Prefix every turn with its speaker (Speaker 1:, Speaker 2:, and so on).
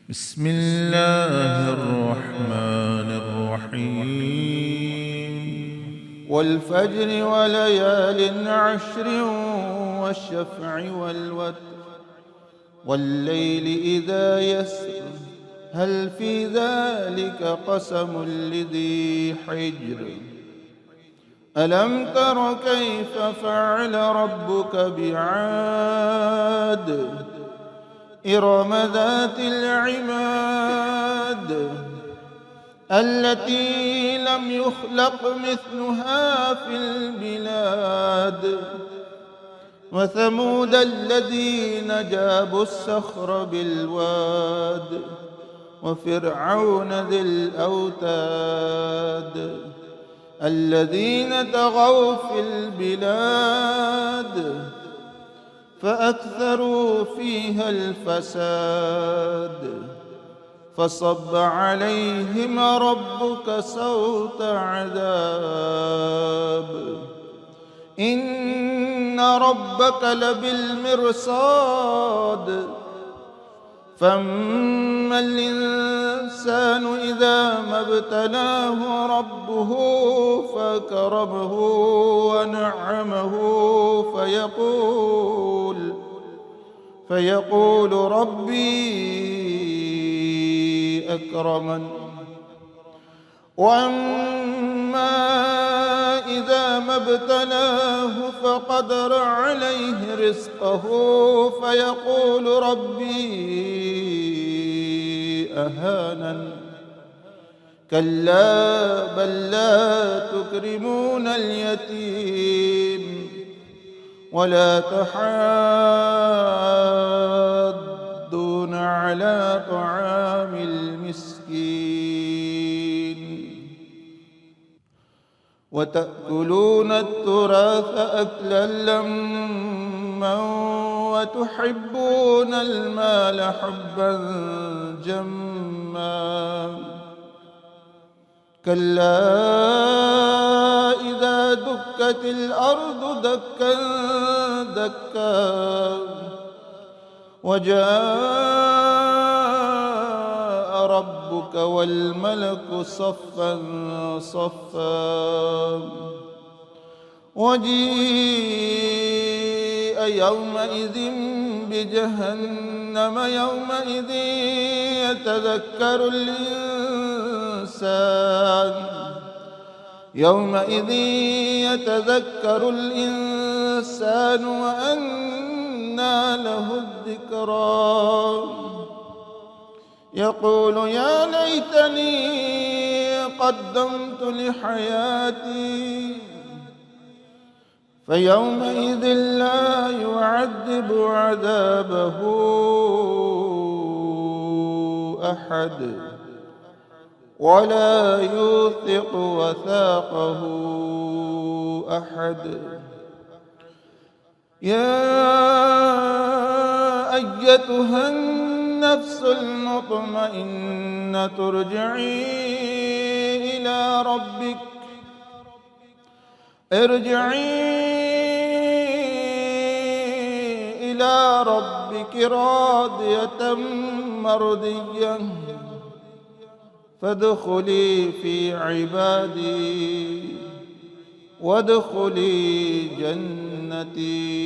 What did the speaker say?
Speaker 1: بسم الله الرحمن الرحيم.
Speaker 2: والفجر وليال عشر والشفع والوتر والليل إذا يسر هل في ذلك قسم لذي حجر ألم تر كيف فعل ربك بعاد إرم ذات العماد التي لم يخلق مثلها في البلاد وثمود الذين جابوا الصخر بالواد وفرعون ذي الأوتاد الذين طغوا في البلاد فأكثروا فيها الفساد فصب عليهم ربك سوط عذاب إن ربك لبالمرصاد فأما الإنسان إذا ما ابتلاه ربه فكرمه ونعمه فيقول ربي أكرمن وأما إذا ما ابتلاه فقدر عليه رزقه فيقول ربي أهانن كلا بل لا تكرمون اليتيم ولا تحاضون على طعام المسكين وتأكلون التراث أكلا لما وتحبون المال حبا جما كلا إذا دكت الأرض دكا دكا وجاء ربك والملك صفا صفا وجيء يومئذ بجهنم يومئذ يتذكر الإنسان وأنى له الذكرى يقول يا ليتني قدمت لحياتي فيومئذ لا يعذب عذابه أحد ولا يوثق وثاقه أحد يا أيتها النفس المطمئنة ارجعي إلى ربك راضية مرضية فادخلي في عبادي وادخلي جنتي.